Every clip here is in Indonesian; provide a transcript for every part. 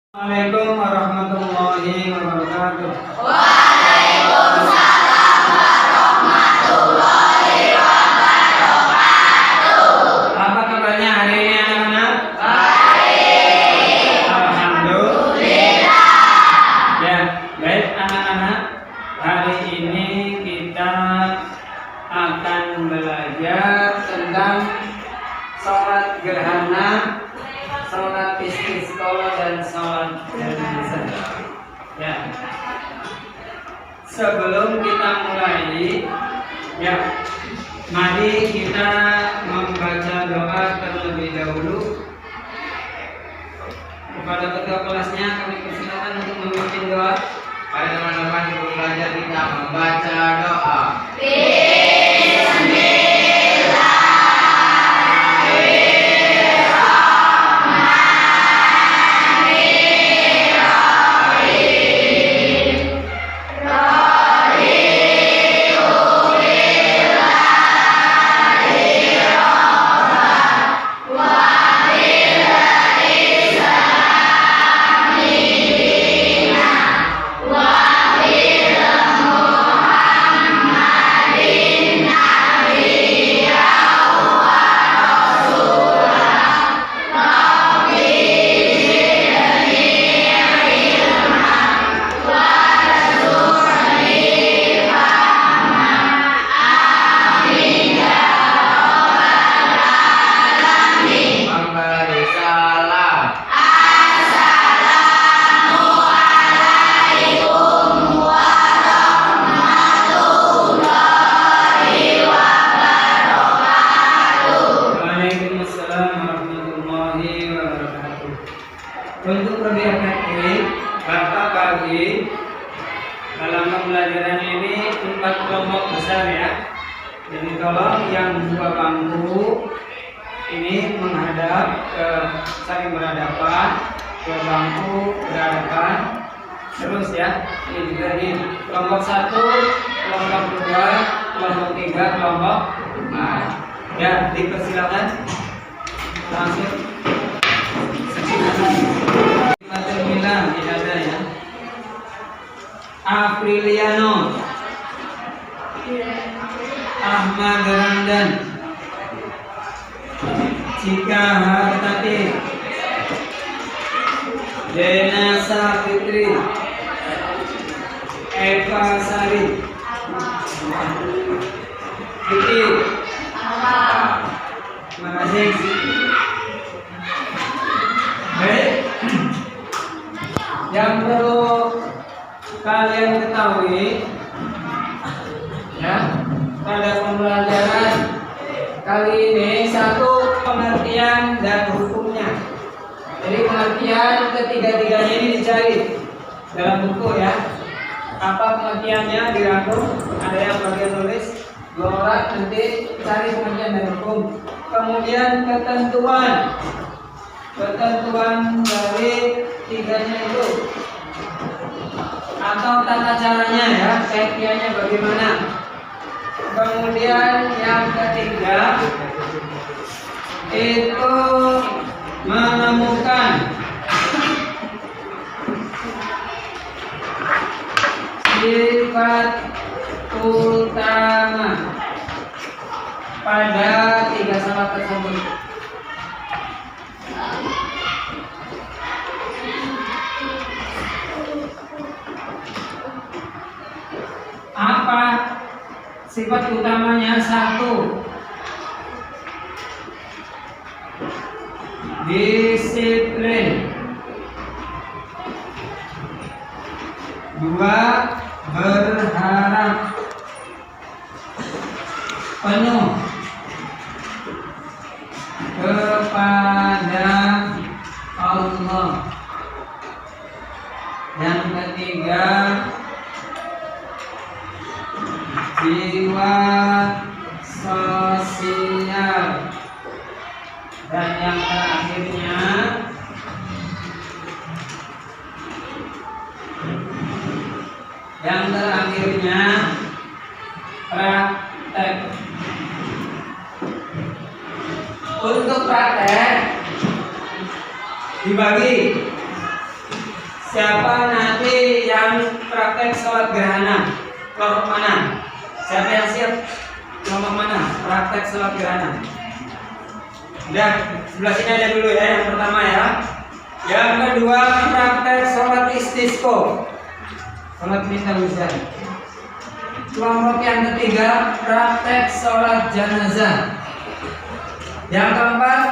Assalamualaikum warahmatullahi wabarakatuh. Waalaikumsalam warahmatullahi wabarakatuh. Apa kabarnya hari ini anak-anak? Baik. Alhamdulillah. Ya, baik anak-anak. Hari ini kita akan belajar tentang sholat gerhana, sholat istisqa dan sholat jenazah. Ya. Sebelum kita mulai, ya, mari kita membaca doa terlebih dahulu. Kepada ketua kelasnya kami persilakan untuk memimpin doa. Pada teman-teman sebelum belajar kita membaca doa. Untuk lebih efektif, Bapak bagi dalam pembelajaran ini 4 kelompok besar ya. Jadi tolong yang 2 bangku ini menghadap saling berhadapan, 2 bangku berhadapan terus ya. Ini juga nih kelompok 1, kelompok 2, kelompok 3, kelompok 4. Ya, dipersilakan langsung. Tidak ada ya. Apriliano, Ahmad Ramdan, Cika Hartati, Dena Safitri, Eva Sari, Kiki. Terima kasih. Baik. Yang perlu kalian ketahui ya, pada pembelajaran kali ini 1 pengertian dan hukumnya. Jadi pengertian ketiga-tiganya ini dicari dalam buku ya. Apa pengertiannya dirangkum, ada yang bagian tulis, 2 orang nanti cari pengertian dan hukum. Kemudian ketentuan dari tiganya itu atau tata caranya ya, kaifiahnya bagaimana. Kemudian yang ketiga itu menemukan sifat utama pada 3 sholat tersebut. Apa sifat utamanya? 1, disiplin. 2, berharap penuh kepada Allah. Yang ketiga, jiwa sosial. Dan yang terakhirnya praktek. Untuk praktek dibagi Siapa nanti yang praktek sholat gerhana? Kelompok mana? Siapa yang siap? Kelompok mana? Praktek sholat gerhana. Dan sebelah sini ada dulu ya, yang pertama ya. Yang kedua praktek sholat istisqo, sholat minta hujan. Kelompok yang ketiga praktek sholat jenazah. Yang keempat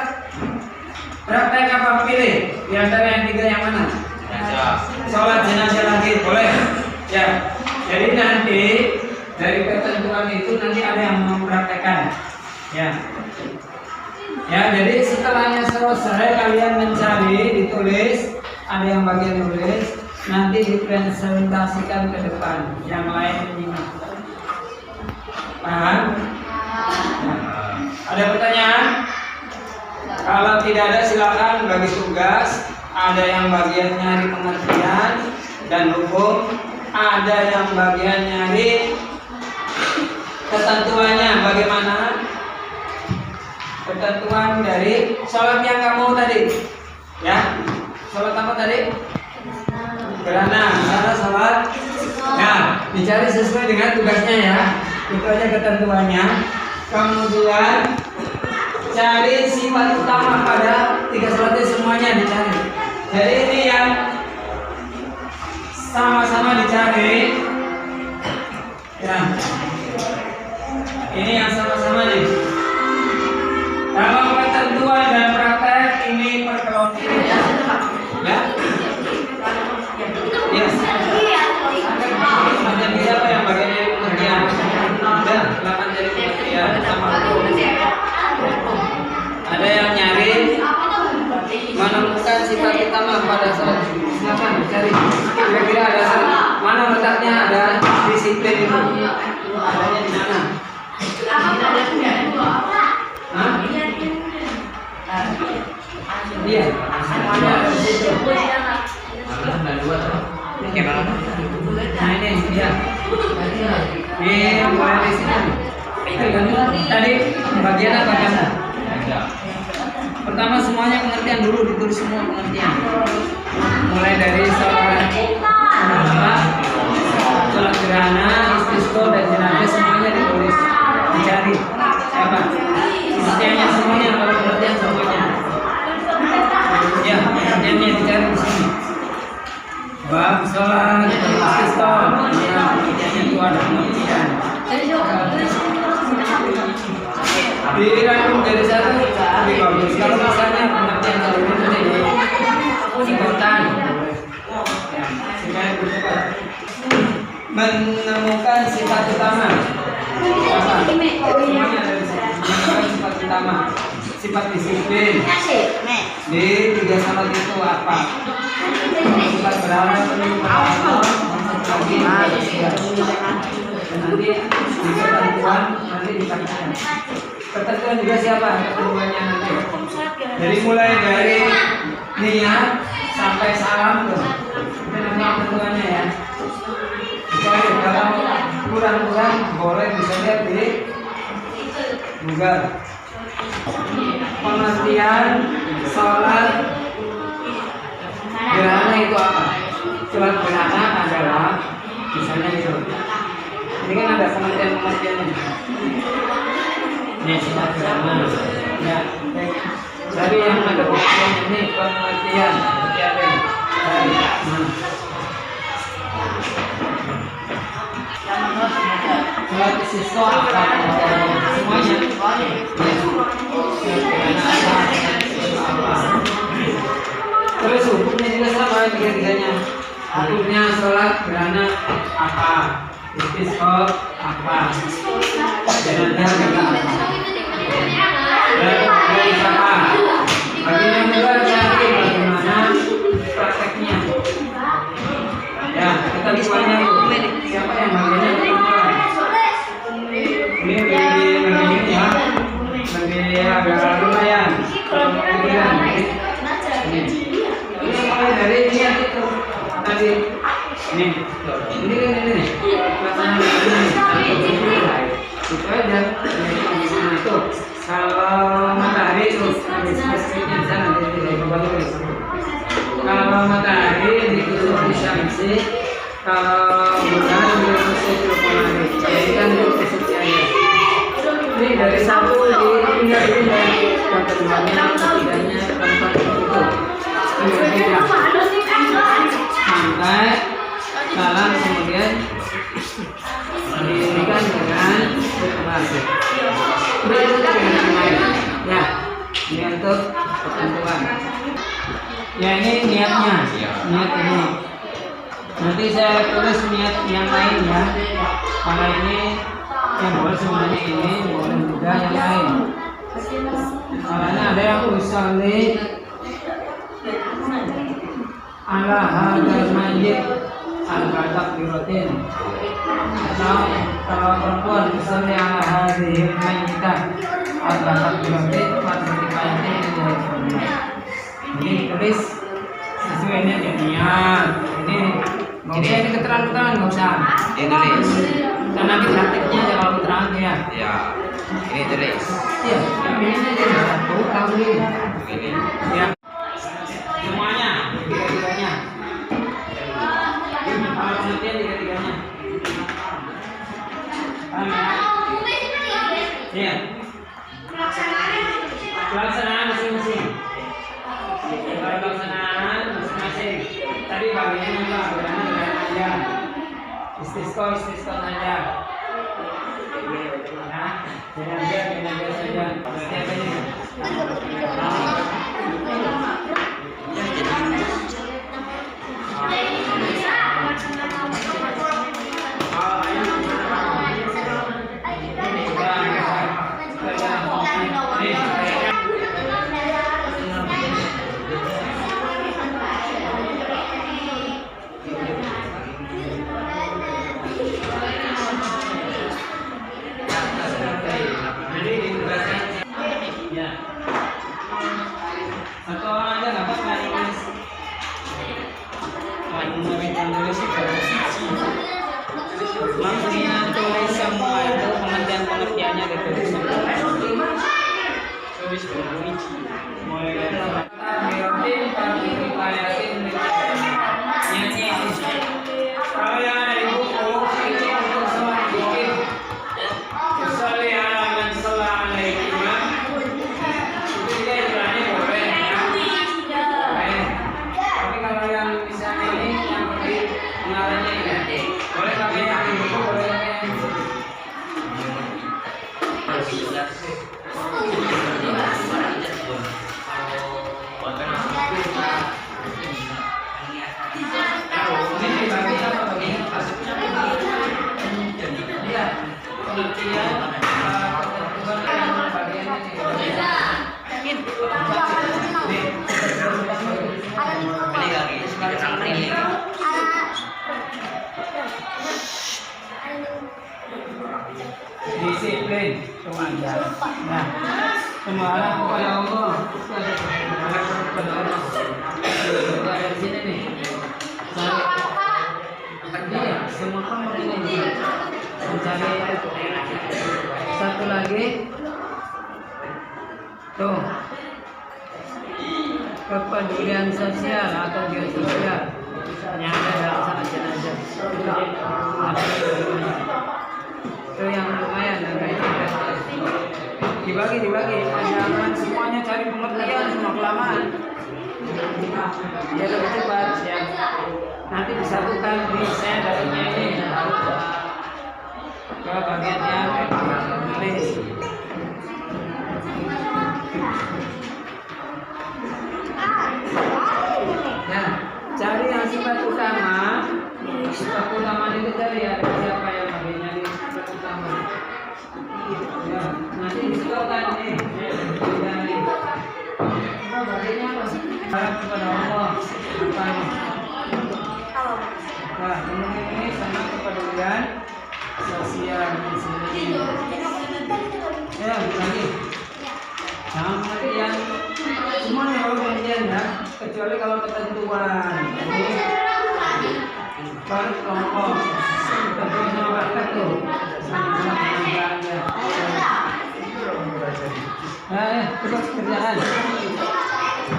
praktek apa, pilih di antara yang tiga yang mana? Sholat jenazah lagi boleh ya. Jadi nanti dari ketentuan itu nanti ada yang mempraktekkan ya. Ya, jadi setelahnya selesai kalian mencari, ditulis, ada yang bagian nulis, nanti dipresentasikan ke depan, yang lain menyimak. Paham? Ada pertanyaan? Kalau tidak ada silakan bagi tugas. Ada yang bagian nyari pengertian dan hukum, ada yang bagian nyari ketentuannya bagaimana. Ketentuan dari sholat yang kamu tadi, ya, sholat apa tadi? Gerhana, cara sholat. Ya, dicari sesuai dengan tugasnya ya. Itu aja ketentuannya. Kemudian cari sifat utama pada tiga sholat itu semuanya dicari. Jadi ini yang sama-sama dicari. Ya, ini yang sama-sama nih. Kalau ketentuan dan praktek ini perkelompok ya. Yes. Ada siapa yang bagian dari pengertian? Dan silakan dari pengertian sama. Ada yang nyari menemukan sifat utama pada sholat. Silakan cari. Kira-kira ada mana letaknya, ada disiplin itu. Adanya di mana? Hah? Iya, semuanya ada di situ. Nah ini dia. Mulai di sini. Tadi bagian apa kamu? Pertama semuanya pengertian dulu, ditulis semua pengertian. Mulai dari sholat gerhana, istisqo dan jenazah semuanya ditulis, dicari. Siapa? Pengertiannya semuanya, kalau pengertian semuanya. Ya, pengertiannya dicari di sini. Bab sholat istisqo, pengertiannya itu ada pengertian. Dirangkum dari satu lebih bagus. Kalau misalnya pengertian satu itu jadi singkatan, supaya bercepat. Menemukan sifat utama. Semuanya ada di sini. Menemukan sifat utama, sifat disiplin. Di tiga sholat itu apa? Sifat berharap, nanti di ketentuan nanti dikatakan. Ketentuan juga siapa? Ketentuannya nanti. Jadi mulai dari niat sampai salam tuh. Itu namanya ketentuannya ya. Jadi kalau kurang-kurang boleh bisa lihat di Google. Pengertian sholat gerhana itu apa? Sholat gerhana adalah misalnya itu. Ini kan ada pengertian-pengertiannya. Ini sholat gerhana. Ya, dari yang ada pengertian ini pengertian. Sholat istisqa apa? Semuanya. Terus hukumnya juga sama tiga-tiganya. Hukumnya sholat gerhana apa? Istisqa apa? Jenazah juga apa? Dari siapa? Bagian juga cari bagaimana prakteknya. Ya, kita semuanya siapa yang bagiannya perempuan? Ini ya, bagi agak lumayan. Ini mulai dari niat itu tadi. Ini kan ini nih. Itu aja. Itu kalau matahari itu habis di sana dari bawah itu. Kalau matahari ditusuk di samsi, kalau bulan ditusuk di polari. Jadi kan ditusuk cahaya. Ini dari satu dipindah dari yang keduanya, ketiganya, keempat itu. Sampai salam kemudian diberikan dengan dekorasi. Ini untuk yang lain. Ya, ini untuk ketentuan. Ya ini niatnya, niat ini. Nanti saya tulis niat yang lain ya. Kalau ini yang boleh semuanya ini, boleh juga yang lain. Soalnya ada yang usolli ala hadal majid al-batak birotin. Atau kalau perempuan usolli ala hadil majitah al-batak birotin, maka dikayatnya ini. Ini tulis sesuai niat. Ini nggak usah ini keterangan, nggak usah. Ini tulis. Dan nanti prakteknya aja kalau keterangan ya. Ya. Ini tulis. Iya, ini aja satu kali. Ini. Ya. Semuanya, tiga-tiganya. Kalau pengertian tiga-tiganya. Paham ya? Iya. Pelaksanaan masing-masing. Kalau pelaksanaan masing-masing. Tadi bagiannya apa? Bagiannya aja. Istisqa saja. Nah, jenazah saja. Setiap ini. Satu orang aja nggak apa-apa nulis. Maksudnya tulis semua itu pengertiannya ditulis semua. Mulai dari kalau yang ada di buku itu untuk sholat zikir. Sholli ala man shalla alaihi wa tapi kalau yang misalnya ini yang di pengarangnya ini boleh pakai yang di buku, boleh pakai yang di buku. Ini dibagi apa bagi? Iya, pengertian ketentuan bagiannya disiplin kewajiban. Nah, kembali kepada Allah. Kepada Allah. Dari sini nih. Iya, semua kamu ini mencari satu lagi. Tuh. Kepedulian sosial atau geososial yang ada dalam salat jenazah. Itu yang lumayan agak dibagi jangan semuanya cari pengertian cuma kelamaan ya lebih cepat ya nanti disatukan di saya dapatnya ini ke bagiannya tulis. Nah, cari yang sifat utama itu cari ya siapa yang bagiannya di sifat utama. Ya, nanti disebutkan nih. Bagiannya apa? Harap kepada Allah. Apa ini? Nah, ini sama kepedulian sosial di sini. Ya, lagi. Jangan pengertian semuanya kalau pengertian ya, kecuali kalau ketentuan. Baru kelompok ketentuan sama praktek tuh sama aja. Tugas kerjaan.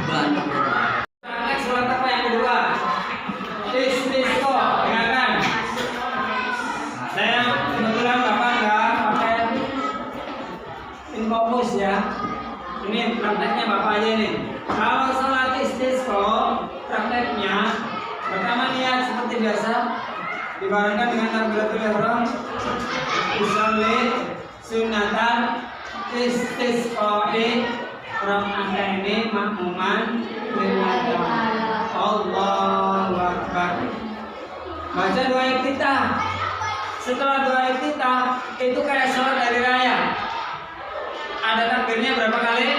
Praktek sholat apa yang ya. Ini prakteknya Bapak aja nih. Kalau sholat istisqa, prakteknya pertama niat seperti biasa, dibarengkan dengan takbiratul ihram, usolli sunatan istisqa'i raka'ataini makmuman lillahi Allahu Akbar. Baca doa iftitah. Setelah doa iftitah itu kayak sholat hari raya. Ada takbirnya berapa kali?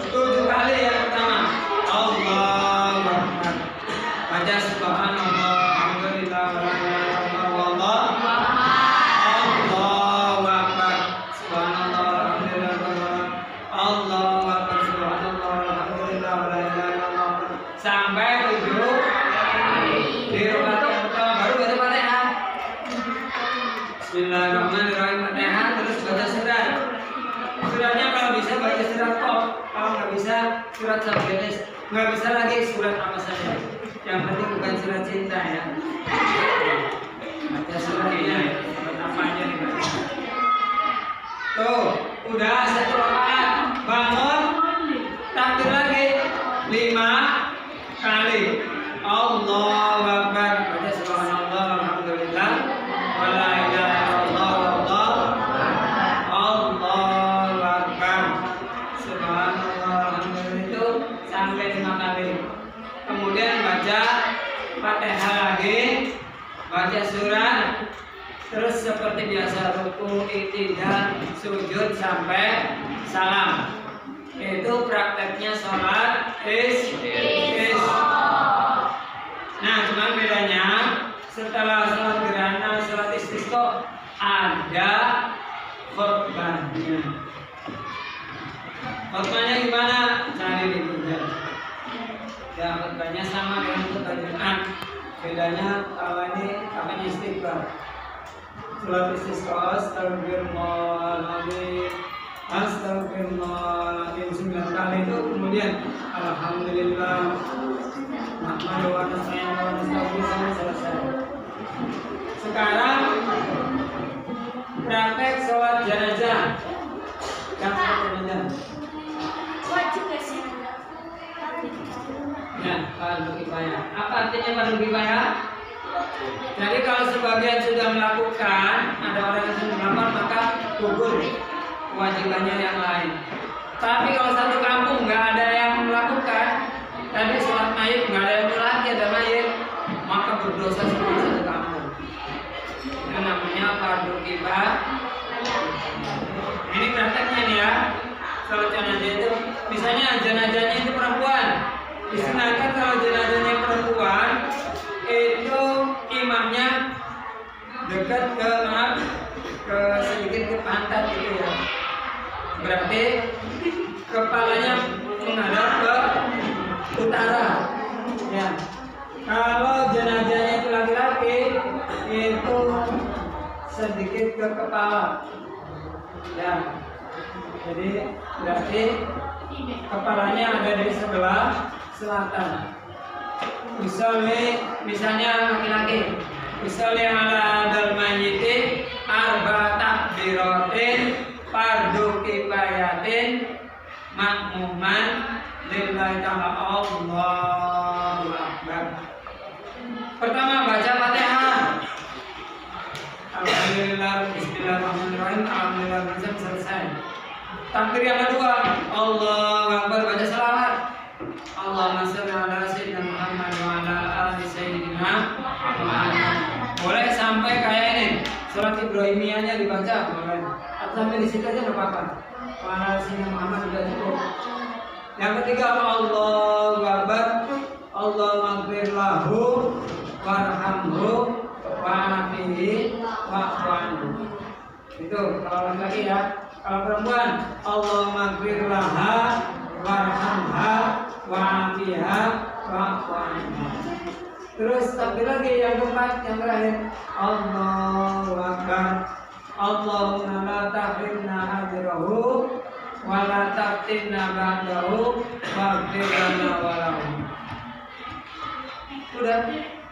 7 kali. Yang pertama Allahu Akbar. Baca subhanallah alhamdulillah wa la ilaha illallah Allahu Akbar. Subhanallah alhamdulillah Allahu Akbar. Subhanallah alhamdulillah wa la ilaha illallah. Sampai 7 di rakaat yang pertama baru baca Fatihah. Bismillahirrahmanirrahim. Fatihah terus baca surat. Suratnya kalau bisa baca surat Qaf, kalau nggak bisa surat Sabjenis, nggak bisa lagi surat apa saja. Yang penting bukan surat cinta ya. Baca suratnya, surat apa aja nih. Tuh, udah 1 rakaat, bangun, takbir lagi 5 kali. Allahu Akbar. Baca subhanallah alhamdulillah wa la ilaha illallah Allahu Akbar. Subhanallah alhamdulillah itu sampai 5 kali. Kemudian baca Fatihah lagi, baca surat, terus seperti biasa ruku, i'tidal, sujud sampai salam. Itu prakteknya sholat istisqa. Nah, cuma bedanya setelah sholat gerhana, sholat istisqa ada khutbahnya. Khutbahnya gimana? Cari di Google. Ya, khutbahnya sama dengan khutbah Jumat. Bedanya kalau ini apanya istighfar. Sholat istisqa astagfirullahaladzim, astagfirullahaladzim 9 kali itu, kemudian alhamdulillah nahmadu wa nasta'inu wa nastaghfiruh sampai selesai. Sekarang praktek sholat jenazah. Yang sholat jenazah wajib gak sih? ya, fardu kifayah. Apa artinya fardu kifayah? Jadi kalau sebagian sudah melakukan, ada orang yang sudah melakukan, maka gugur kewajibannya yang lain. Tapi kalau satu kampung nggak ada yang melakukan, tadi sholat mayit nggak ada yang lagi ada mayit, maka berdosa semua satu kampung. Itu namanya fardu kifayah. Ini prakteknya nih ya. Sholat jenazah itu, misalnya jenazahnya itu perempuan, disunahkan kalau jenazahnya perempuan itu imamnya dekat ke sedikit ke pantat gitu ya. Berarti kepalanya menghadap ke utara. Ya. Kalau jenazahnya itu laki-laki itu sedikit ke kepala. Ya. Jadi berarti kepalanya ada di sebelah selatan. Misalnya laki-laki, misalnya ala dal mayyiti arba takbiratin fardu kifayatin makmuman lillahi ta'ala Allahu Akbar. Pertama baca Fatihah. Alhamdulillah, bismillahirrahmanirrahim, alhamdulillah, selesai. Takbir yang kedua, Allahu Akbar, baca salawat. Allahumma shalli ala sayyidina Muhammad wa ala ali sayyidina Muhammad. Boleh sampai kayak ini, surat Ibrahimiyahnya dibaca boleh. Atau sampai di situ aja enggak apa-apa. Wa ala sayyidina Muhammad sudah cukup. Yang ketiga, Allahu Akbar, Allahumma ighfir lahu warhamhu wa'afihi wa'fu anhu. Itu kalau laki-laki ya. Kalau perempuan, Allahumma ighfir laha warhamha wa'afiha wa'fu anha. Terus takbir lagi yang keempat, yang terakhir, Allahu Akbar, Allahumma la tahrimna ajrahu wa la taftinna ba'dahu waghfir lana wa lahu. Sudah.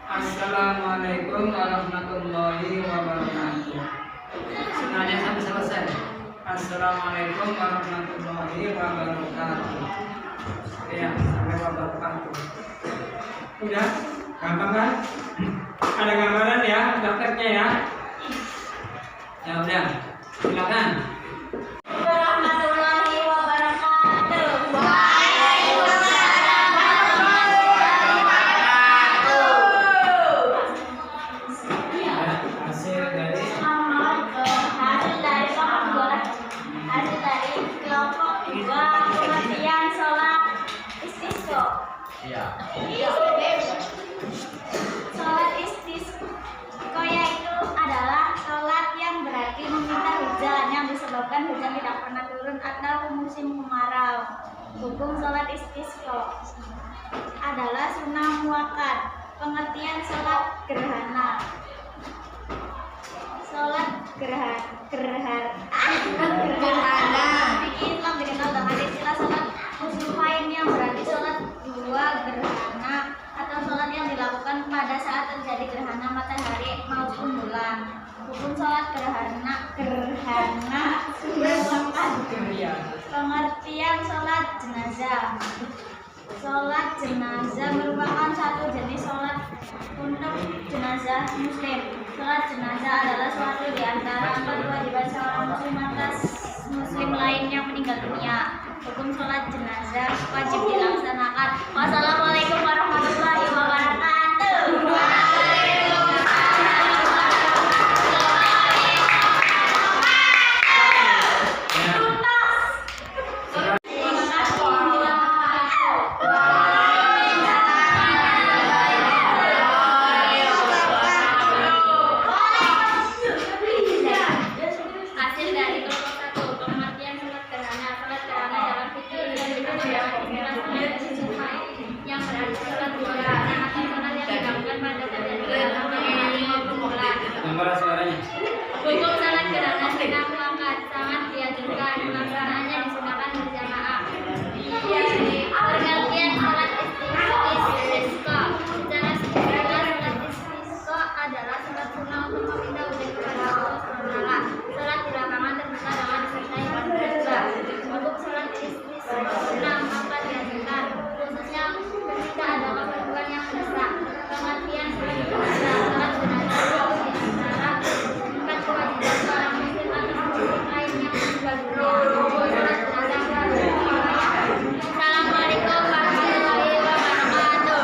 Assalamualaikum warahmatullahi wabarakatuh. Sengaja sampai selesai. Assalamualaikum warahmatullahi wabarakatuh. Ya, sampai wabarakatuh. Udah, gampang kan? Ada gambaran ya, daftarnya ya. Ya udah, silakan. Warahmatullahi wabarakatuh. Ya, hasil dari Hasil dari kelompok 2 pengertian sholat istisqa. Iya. Sholat istisqa yaitu adalah sholat yang berarti meminta hujan yang disebabkan hujan tidak pernah turun atau musim kemarau. Hukum sholat istisqa adalah sunnah muakkad. Pengertian sholat gerhana. Sholat gerhana. Di Islam dikenal dengan istilah sholat muslimain yang berarti sholat dua gerhana atau sholat yang dilakukan pada saat terjadi gerhana matahari maupun bulan. Hukum sholat gerhana pengertian sholat jenazah. Sholat jenazah merupakan satu jenis sholat untuk jenazah muslim. Sholat jenazah adalah suatu di antara 4 kewajiban seorang muslim atas muslim lain yang meninggal dunia. Hukum sholat jenazah wajib dilaksanakan. Wassalamualaikum warahmatullahi wabarakatuh. Hasil dari kelompok 1 pengertian sholat gerhana. Sholat gerhana dalam fikih yang berarti sholat dua gerhana atau sholat yang dilakukan pada terjadi gerhana matahari maupun bulan. nomor suaranya. Hukum sholat gerhana sunnah muakkad sangat dianjurkan, pelaksanaannya disunahkan berjamaah. Pengertian sholat istisqa. Secara sederhana sholat istisqa adalah sholat sunnah untuk meminta hujan kepada Allah SWT. Sholat di lapangan terbuka dengan disertai khutbah. Hukum sholat istisqa sunnah muakkad dianjurkan, khususnya ketika ada keperluan yang mendesak. Pengertian sholat jenazah. Sholat jenazah di antara 4 kewajiban seorang muslim atau muslim lain yang meninggal dunia. Sholat jenazah. Assalamualaikum warahmatullahi wabarakatuh.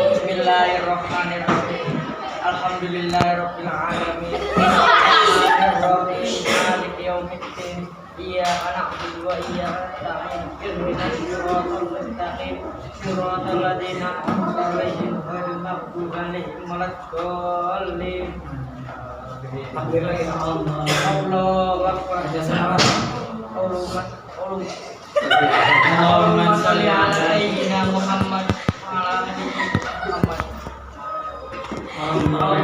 Bismillahirrahmanirrahim. Alhamdulillahirabbil alamin. Arrahmanirrahim. Maliki yaumiddin. Iyyaka na'budu wa iyyaka nasta'in. Ihdinas siratal mustaqim. Siratal ladzina an'amta 'alaihim ghairil maghdubi 'alaihim waladdallin. Allahu akbar. Allahumma shalli ala sayyidina Muhammad wa ala ali Muhammad. Allahumma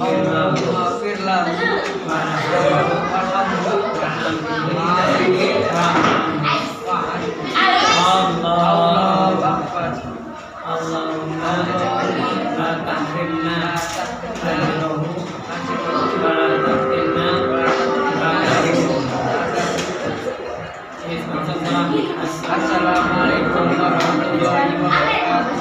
ighfir lahu Allahu akbar. Allahumma la tahrimna ajrahu wa la taftinna Assalamualaikum warahmatullahi wabarakatuh.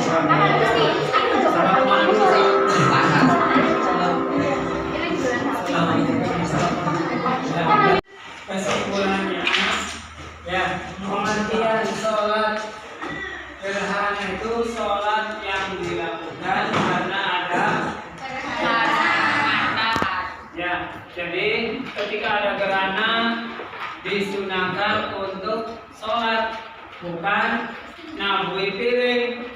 Kesimpulannya, ya, pengertian sholat gerhana itu sholat yang dilakukan karena ada ya. Jadi ketika ada gerhana disunahkan untuk sholat, bukan nabuh piring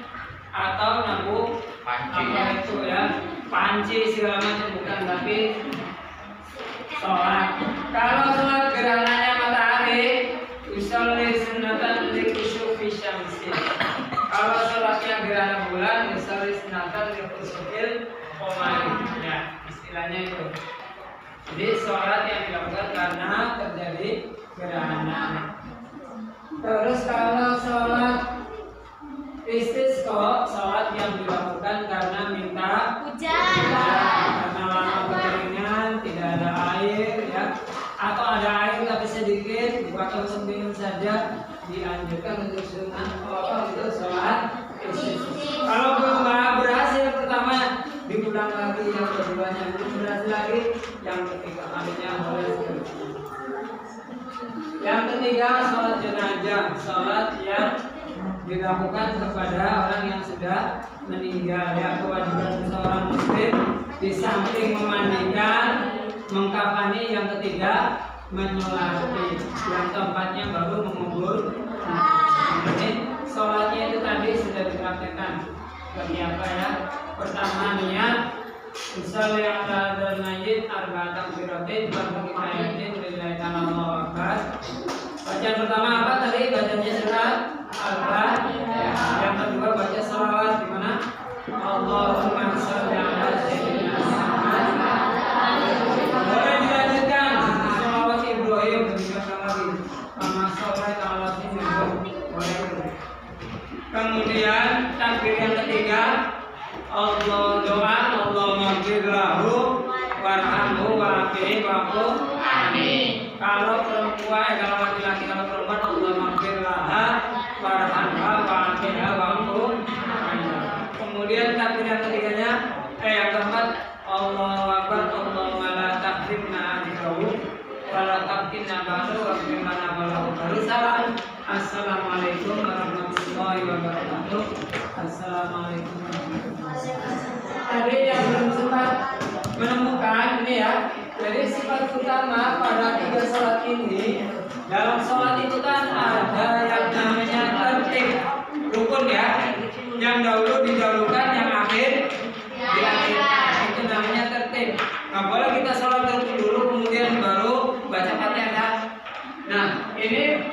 atau nabuh apa itu ya, panci segala macam, bukan, tapi sholat. Kalau sholat gerhananya matahari, usolli sunatan li kusyufi syamsi. Kalau sholatnya gerhana bulan, usolli sunatan istilahnya itu. Jadi sholat yang dilakukan karena terjadi gerhana. Terus kalau sholat istisqa, sholat yang dilakukan karena minta Hujan. karena lama kekeringan, tidak ada air ya, atau ada air tapi sedikit, dipakai untuk minum saja, dianjurkan untuk sunat untuk sholat istisqa. Kalau belum berhasil pertama, diulang lagi, yang keduanya belum berhasil lagi, yang ketiga kalinya boleh. Yang ketiga sholat jenazah, sholat yang dilakukan kepada orang yang sudah meninggal. Ya, kewajiban seorang muslim di samping memandikan, mengkafani, yang ketiga menyolati, yang keempatnya baru mengubur. Jadi sholatnya itu tadi sudah dipraktekkan. Bagi apa ya? Pertama niat, usul yang ada najid arba'at takbiratin bagi ayatin lillahi ta'ala Allahu akbar. Bacaan pertama apa tadi? Bacanya surat Al-Fatihah. Yang kedua baca salawat di mana? Allahumma shalli ala sayyidina Muhammad. Boleh dilanjutkan salawat Ibrahim dibaca lagi. Kama sholli ala sayyidina Muhammad. Kemudian takbir yang ketiga, Allah doa Allahumma ighfir lahu warhamhu wa'afihi wa'fu. Amin. Kalau perempuan, kalau laki-laki, kalau perempuan Allahumma ighfir laha warhamha wa'afiha wa'fu. Kemudian takbir yang ketiganya, yang keempat, Allahu akbar Allahumma la tahrimna ajrahu wa la taftinna ba'dahu wa qina adzabannar. Baru salam. Assalamualaikum warahmatullahi wabarakatuh. Assalamualaikum warahmatullahi wabarakatuh. Tadi yang belum sempat menemukan ini ya. Jadi sifat utama pada tiga sholat ini, dalam sholat itu kan ada yang namanya tertib rukun ya. Yang dahulu didahulukan, yang akhir di akhir. Itu namanya tertib. Nggak boleh kita sholat rukun dulu kemudian baru baca Fatihah. Nah ini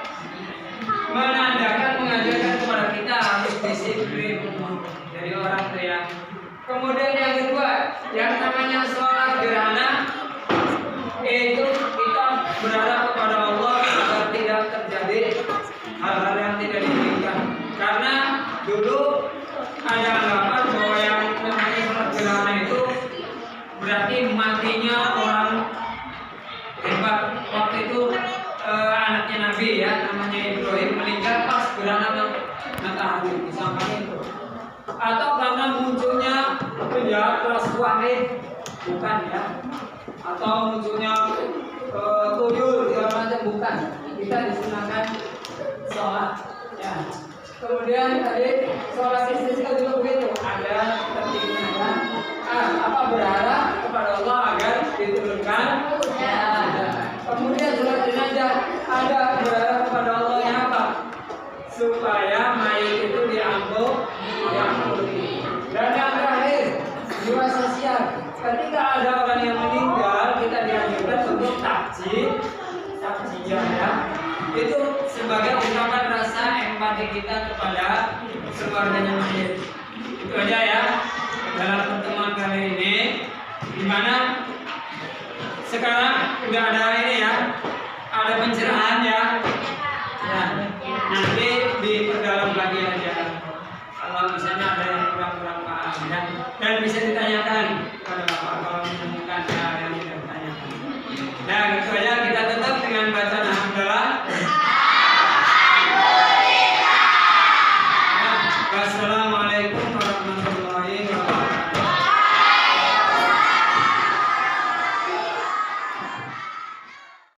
menandakan, mengajarkan kepada kita harus disiplin dari orang tua. Kemudian yang kedua, yang namanya sholat gerhana itu kita berharap kepada Allah agar tidak terjadi hal-hal yang tidak diinginkan. Karena dulu ada anggapan bahwa yang namanya sholat gerhana itu berarti matinya orang hebat. Waktu itu anaknya Nabi ya, namanya Ibrahim, meninggal pas gerhana matahari di samping itu. Atau karena munculnya penjahat kelas wahid, bukan ya. Atau munculnya tuyul segala macam, bukan. Kita disunahkan sholat ya. Kemudian tadi sholat istisqa juga begitu, ada tertibnya ya. Apa berharap kepada Allah agar diturunkan hujan. Kemudian sholat jenazah ada berharap kepada Allah yang apa? Supaya mayat itu diampuni. Dan yang terakhir, jiwa sosial. Ketika ada orang yang meninggal, kita dianjurkan untuk takziah ya. Itu sebagai ungkapan rasa empati kita kepada keluarganya mayat. Itu aja ya dalam pertemuan kali ini, di mana sekarang udah ada ini ya, ada pencerahan ya. Nanti diperdalam lagi aja. Kalau misalnya ada yang kurang-kurang paham ya, dan bisa ditanyakan pada Bapak kalau menemukan hal yang tidak ditanyakan. Dan